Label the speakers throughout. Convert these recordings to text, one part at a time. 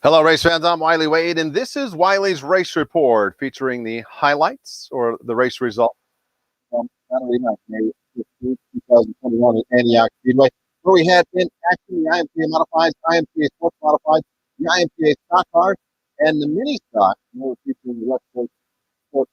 Speaker 1: Hello, race fans. I'm Wylie Wade, and this is Wylie's Race Report, featuring the highlights or the race results from Saturday night, May 15th, 2021 at Antioch Speedway, where we had in action the Imca Modifieds, Imca Sports Modifieds, the Imca Stock Cars, and the Mini Stock. We're featuring the West Coast Sports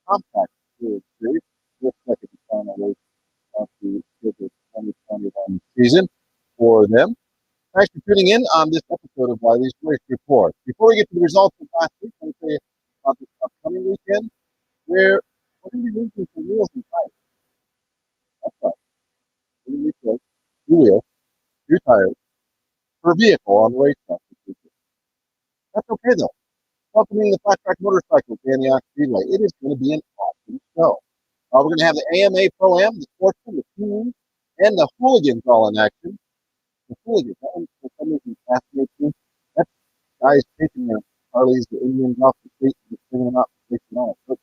Speaker 1: Compact Series, the second and final race of the 2021 season for them. Thanks for tuning in on this episode of Wylie's Race Report. Before we get to the results of last week, let me tell you about this upcoming weekend, where we're going to be losing some wheels and tires. That's right. We're going to replace 2 wheels, 2 tires per vehicle on the racetrack this weekend. That's okay, though. Welcoming the Flat Track Motorcycle to Antioch Speedway. It is going to be an awesome show. We're going to have the AMA Pro-Am, the Sportsman, the Team, and the Hooligans all in action. The Hooligans, that one for some reason fascinates me. That guys taking their Harleys, the Indians off the street, and just bringing them out and fixing all the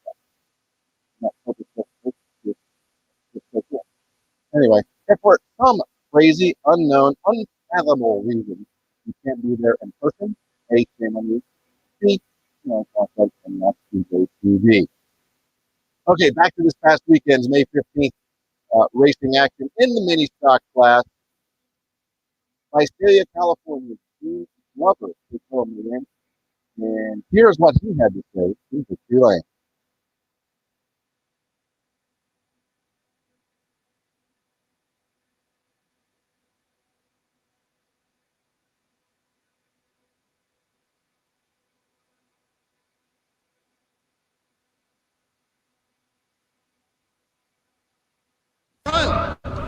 Speaker 1: football. Anyway, if for some crazy, unknown, unfathomable reason you can't be there in person, A, shame on you. B, and not TV. Okay, back to this past weekend's May 15th racing action in the mini stock class. Visalia, California, Gene Glover before me in. And here's what he had to say in Victory Lane.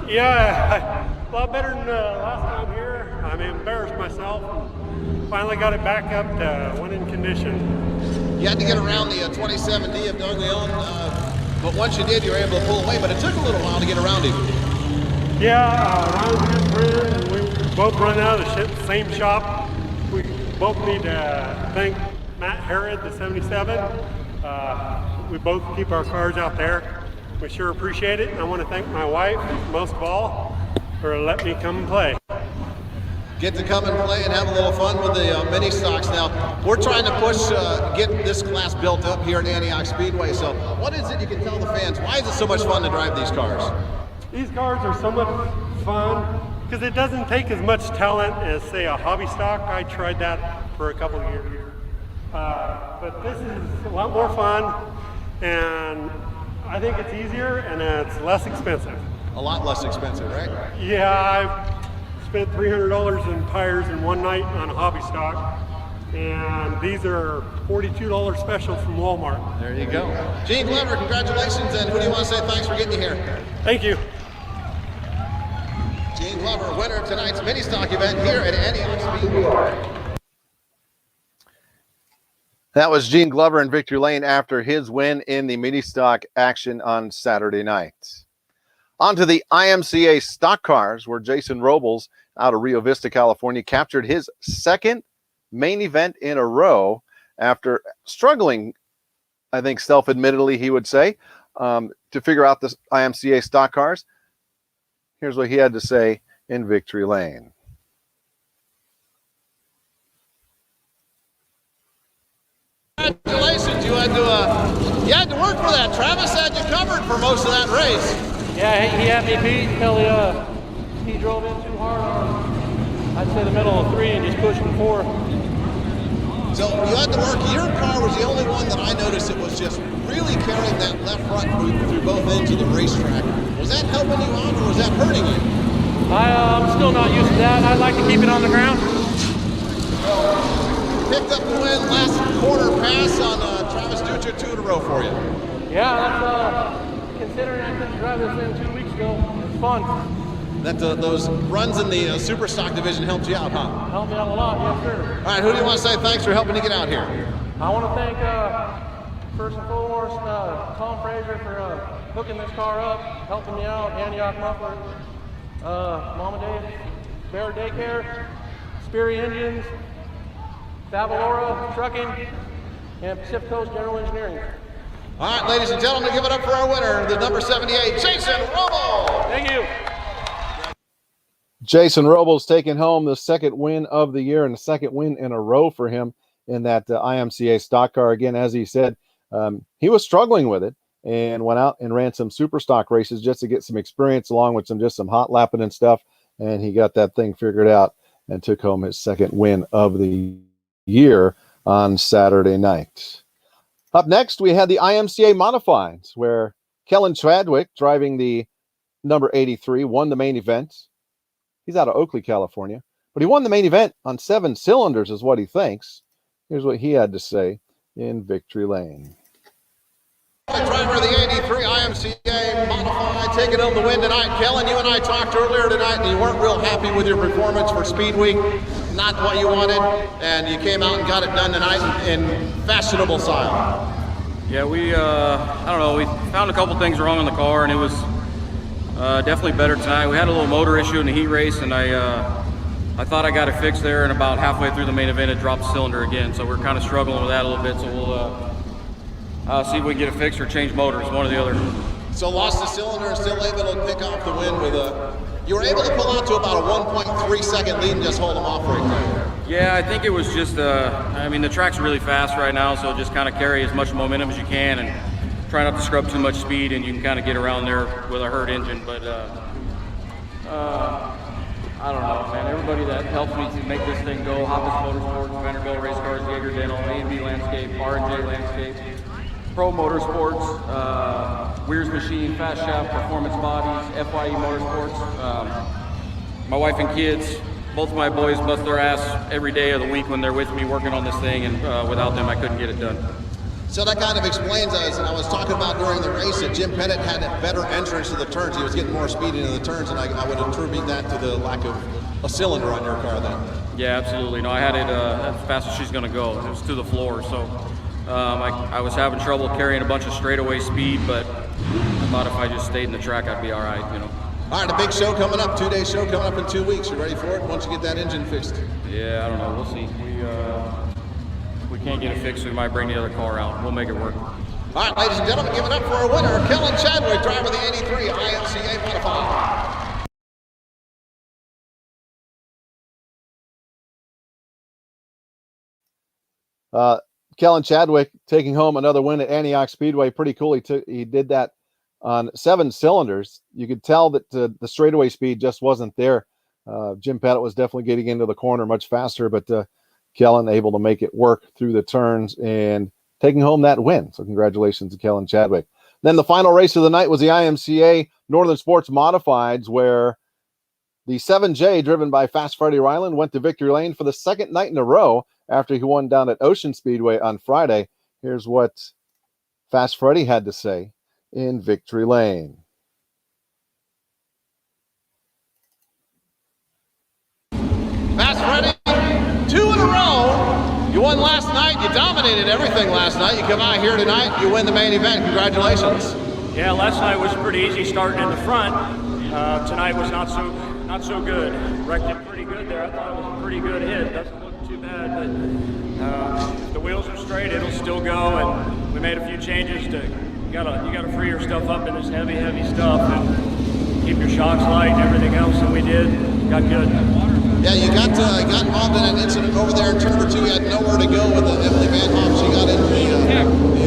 Speaker 2: Yeah, a lot better than last time here. I embarrassed myself and finally got it back up to winning condition.
Speaker 3: You had to get around the 27D of Doug Leon, but once you did, you were able to pull away, but it took a little while to get around him.
Speaker 2: Yeah, Ryan's a good friend. We both run out of the same shop. We both need to thank Matt Herod, the 77. We both keep our cars out there. We sure appreciate it. And I want to thank my wife, most of all, for letting me come and play.
Speaker 3: Get to come and play and have a little fun with the mini stocks. Now, we're trying to push, get this class built up here at Antioch Speedway. So what is it you can tell the fans? Why is it so much fun to drive these cars?
Speaker 2: These cars are so much fun because it doesn't take as much talent as, say, a hobby stock. I tried that for a couple of years. But this is a lot more fun, and I think it's easier and it's less expensive. A lot less expensive, right? Yeah, I've spent $300 in tires in one night on a hobby stock, and these are $42 specials from Walmart.
Speaker 3: There you go. Gene Glover, congratulations, and who do you want to say thanks for getting you here?
Speaker 2: Thank you.
Speaker 3: Gene Glover, winner of tonight's mini stock event here at Antioch Speedway.
Speaker 1: That was Gene Glover in Victory Lane after his win in the mini stock action on Saturday night. On to the IMCA stock cars, where Jason Robles out of Rio Vista, California, captured his second main event in a row after struggling, I think self-admittedly he would say, to figure out the IMCA stock cars. Here's what he had to say in Victory Lane.
Speaker 3: Congratulations, you had to work for that. Travis had you covered for most of that race.
Speaker 4: Yeah, he had me beat until he drove in too hard on, I'd say, the middle of 3 and just pushed him 4.
Speaker 3: So you had to work. Your car was the only one that I noticed that was just really carrying that left front through both ends of the racetrack. Was that helping you out or was that hurting you?
Speaker 4: I'm still not used to that. I'd like to keep it on the ground.
Speaker 3: Picked up the win last quarter pass on Travis Dutra, 2 in a row for you.
Speaker 4: Yeah, that's considering I couldn't drive this thing 2 weeks ago. It's fun.
Speaker 3: That those runs in the super stock division helped you out, huh?
Speaker 4: Helped me out a lot, yes sir.
Speaker 3: All right, who do you want to say thanks for helping you get out here?
Speaker 4: I want to thank first and foremost Tom Fraser for hooking this car up, helping me out, Antioch Muffler, Mama Dave, Bear Daycare, Sperry Engines, Favalora Trucking, and Pacific Coast General Engineering.
Speaker 3: All right, ladies and gentlemen, give it up for our winner, the number 78, Jason Rubble.
Speaker 4: Thank you.
Speaker 1: Jason Robles taking home the second win of the year and the second win in a row for him in that IMCA stock car. Again, as he said, he was struggling with it and went out and ran some super stock races just to get some experience along with some hot lapping and stuff. And he got that thing figured out and took home his second win of the year on Saturday night. Up next, we had the IMCA Modifieds, where Kellen Chadwick, driving the number 83, won the main event. He's out of Oakley, California, but he won the main event on 7 cylinders is what he thinks. Here's what he had to say in Victory Lane.
Speaker 3: Driver of the 83 IMCA Modified taking home the win tonight. Kellen, you and I talked earlier tonight and you weren't real happy with your performance for Speed Week. Not what you wanted, and you came out and got it done tonight in fashionable style.
Speaker 5: Yeah, I don't know, we found a couple things wrong on the car, and it was definitely better tonight. We had a little motor issue in the heat race, and I thought I got it fixed there, and about halfway through the main event, it dropped the cylinder again. So we're kind of struggling with that a little bit. So we'll see if we can get it fixed or change motors, one or the other.
Speaker 3: So lost the cylinder and still able to pick off the win with you were able to pull out to about a 1.3 second lead and just hold them off right there.
Speaker 5: Yeah, I think it was just, I mean, the track's really fast right now, so just kind of carry as much momentum as you can and try not to scrub too much speed, and you can kind of get around there with a hurt engine. But I don't know, man. Everybody that helps me to make this thing go, Hoppus Motorsports, Vanderbilt Race Cars, Jaeger Dental, A&B Landscape, R&J Landscape, Pro Motorsports, Weir's Machine, Fast Shaft, Performance Bodies, FYE Motorsports, my wife and kids. Both of my boys bust their ass every day of the week when they're with me working on this thing, and without them I couldn't get it done.
Speaker 3: So that kind of explains, as I was talking about during the race, that Jim Pettit had a better entrance to the turns. He was getting more speed into the turns, and I would attribute that to the lack of a cylinder on your car then.
Speaker 5: Yeah, absolutely. No, I had it as fast as she's going to go. It was to the floor, so I was having trouble carrying a bunch of straightaway speed, but I thought if I just stayed in the track, I'd be all right, you know.
Speaker 3: All right, a big show coming up, 2-day show coming up in 2 weeks. You ready for it once you get that engine fixed?
Speaker 5: Yeah, I don't know. We'll see. If we can't get it fixed, we might bring the other car out. We'll make it work.
Speaker 3: All right, ladies and gentlemen, give it up for our winner, Kellen Chadwick, driver of the 83 IMCA Modified.
Speaker 1: Kellen Chadwick taking home another win at Antioch Speedway. Pretty cool. He did that on 7 cylinders. You could tell that the straightaway speed just wasn't there. Jim Pettit was definitely getting into the corner much faster, but Kellen able to make it work through the turns and taking home that win. So congratulations to Kellen Chadwick. Then the final race of the night was the IMCA Northern Sports Modifieds, where the 7J, driven by Fast Freddie Ryland, went to victory lane for the second night in a row after he won down at Ocean Speedway on Friday. Here's what Fast Freddie had to say in victory lane.
Speaker 3: Fast Freddie, 2 in a row. You won last night. You dominated everything last night. You come out here tonight. You win the main event. Congratulations.
Speaker 6: Yeah, last night was pretty easy starting in the front. Tonight was not so good. Wrecked it pretty good there. I thought it was a pretty good hit. Doesn't look too bad, but if the wheels are straight, it'll still go. And we made a few changes to. You gotta free your stuff up in this heavy stuff and keep your shocks light and everything else, and we did. Got good.
Speaker 3: Yeah, you got involved in an incident over there in turn number 2. You had nowhere to go with Emily Van Hoff. She got into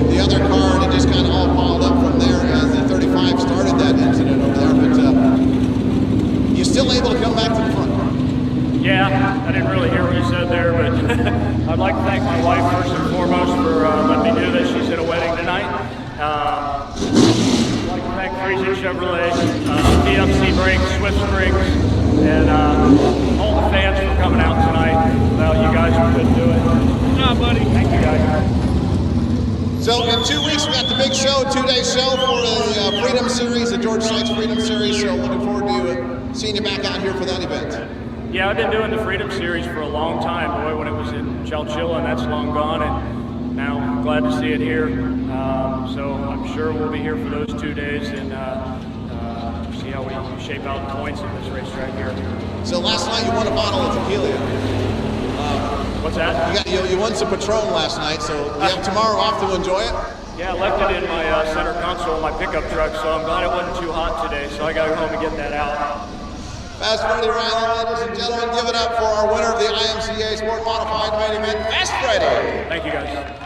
Speaker 3: the other car, and it just kind of all piled up from there as the 35 started that incident over there. But you're still able to come back to the front.
Speaker 6: Yeah, I didn't really hear what you said there, but I'd like to thank my wife first and foremost for letting me do this. She's at a wedding tonight. I'd like to thank Friesen Chevrolet, PFC Brakes, Swift Springs, and all the fans for coming out tonight. Without you guys, we couldn't do it. Good job, buddy. Thank you, guys.
Speaker 3: So in 2 weeks, we got the big show, 2-day show for the Freedom Series, the George Sykes Freedom Series. So looking forward to seeing you back out here for that event.
Speaker 6: Yeah, I've been doing the Freedom Series for a long time. Boy, when it was in Chowchilla, and that's long gone. And now I'm glad to see it here. So I'm sure we'll be here for those 2 days and see how we shape out the points in this racetrack here.
Speaker 3: So last night you won a bottle of tequila.
Speaker 6: What's that?
Speaker 3: You won some Patron last night, so you have tomorrow off to enjoy it?
Speaker 6: Yeah, I left it in my center console of my pickup truck, so I'm glad it wasn't too hot today, so I got to go home and get that out.
Speaker 3: Fast Freddy Riley, ladies and gentlemen, give it up for our winner of the IMCA Sport Modified main event, Fast Freddy.
Speaker 6: Thank you, guys.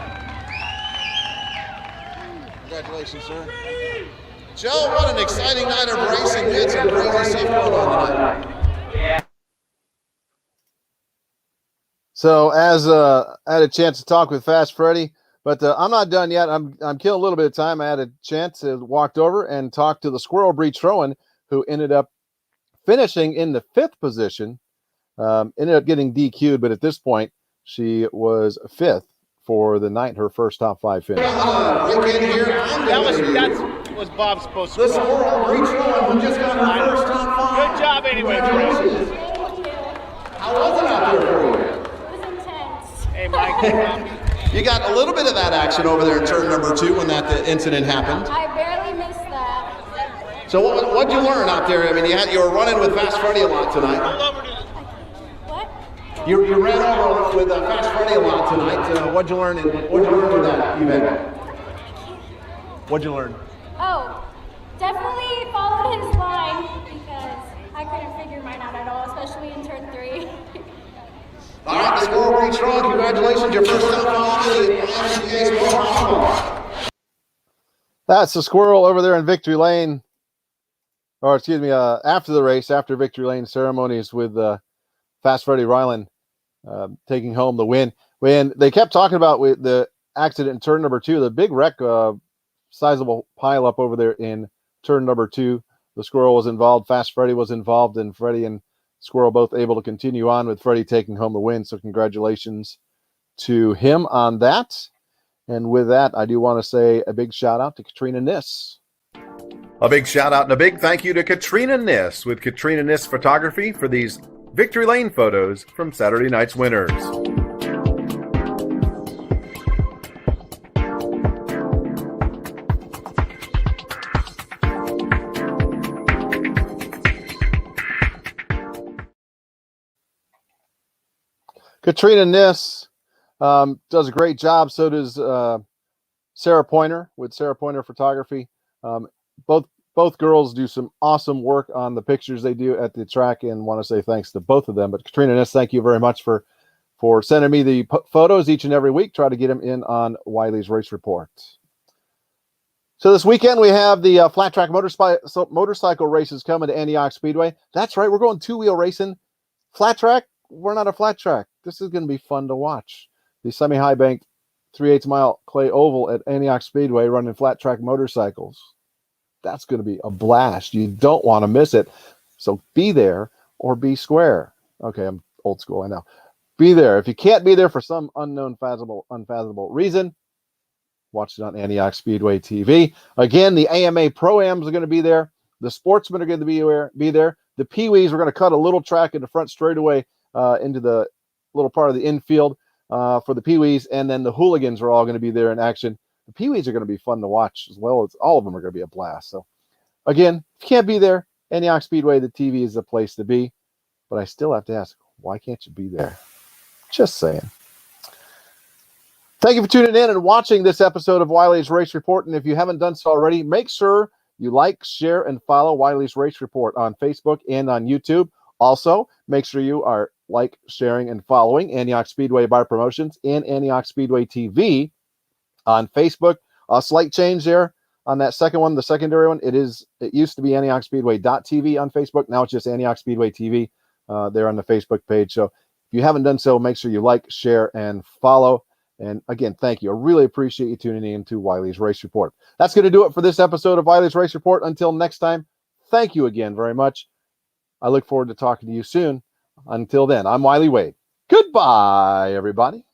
Speaker 3: Congratulations, sir. Joe, what an exciting night of racing. We had some crazy stuff going on tonight.
Speaker 1: So as I had a chance to talk with Fast Freddy, but I'm not done yet. I'm killing a little bit of time. I had a chance to walked over and talked to the Squirrel Bree Troen, who ended up finishing in the 5th position. Ended up getting DQ'd, but at this point, she was 5th for the night, her first top 5 finish.
Speaker 3: Break in here.
Speaker 7: That was Bob supposed to.
Speaker 3: The Squirrel Bree Troen, who just got her first top 5.
Speaker 7: Good job anyway, Chris.
Speaker 3: How was it out there for you?
Speaker 8: It was intense.
Speaker 7: Hey, Mike.
Speaker 3: You got a little bit of that action over there in turn number 2 when that incident happened.
Speaker 8: I barely missed that.
Speaker 3: So what'd you learn out there? I mean, you were running with Fast Freddy a lot tonight.
Speaker 8: What?
Speaker 3: You ran over with Fast Freddy a lot tonight. What'd you learn in that event? What'd you learn?
Speaker 8: Oh, definitely followed his line because I couldn't figure mine out at all, especially in turn 3.
Speaker 3: All right, the Squirrel Bree Troen, congratulations, your first top 5 in the IMCA Sport Modified.
Speaker 1: That's the Squirrel over there in Victory Lane, or excuse me, after the race, after Victory Lane ceremonies with Fast Freddy Ryland taking home the win. When they kept talking about with the accident in turn number 2, the big wreck, sizable pile up over there in turn number 2. The Squirrel was involved, Fast Freddy was involved, and Freddy and Squirrel both able to continue on with Freddy taking home the win. So congratulations to him on that. And with that, I do want to say a big shout out to Katrina Niss. A big shout out and a big thank you to Katrina Niss with Katrina Niss Photography for these Victory Lane photos from Saturday night's winners. Katrina Niss does a great job. So does Sarah Pointer with Sarah Pointer Photography. Both girls do some awesome work on the pictures they do at the track, and want to say thanks to both of them. But Katrina Niss, thank you very much for sending me the photos each and every week. Try to get them in on Wylie's Race Report. So this weekend we have the flat track motorcycle races coming to Antioch Speedway. That's right, we're going 2-wheel racing. Flat track, we're not a flat track. This is going to be fun to watch. The semi-high banked 3/8 mile clay oval at Antioch Speedway running flat track motorcycles. That's going to be a blast. You don't want to miss it. So be there or be square. Okay, I'm old school, I know. Be there. If you can't be there for some unfathomable reason, watch it on Antioch Speedway TV. Again, the AMA Pro-Ams are going to be there. The sportsmen are going to be there. The Pee-wees, we're going to cut a little track in the front straightaway into the little part of the infield for the Pee-wees, and then the hooligans are all going to be there in action. The Pee-wees are going to be fun to watch as well. As all of them are going to be a blast. So, again, if you can't be there, Antioch Speedway, the TV is the place to be. But I still have to ask, why can't you be there? Just saying. Thank you for tuning in and watching this episode of Wylie's Race Report. And if you haven't done so already, make sure you like, share, and follow Wylie's Race Report on Facebook and on YouTube. Also, make sure you are sharing, and following Antioch Speedway Bar Promotions and Antioch Speedway TV on Facebook. A slight change there on that second one, the secondary one. It used to be Antioch Speedway.tv on Facebook. Now it's just Antioch Speedway TV there on the Facebook page. So if you haven't done so, make sure you like, share, and follow. And again, thank you. I really appreciate you tuning in to Wylie's Race Report. That's going to do it for this episode of Wylie's Race Report. Until next time, thank you again very much. I look forward to talking to you soon. Until then, I'm Wylie Wade. Goodbye, everybody.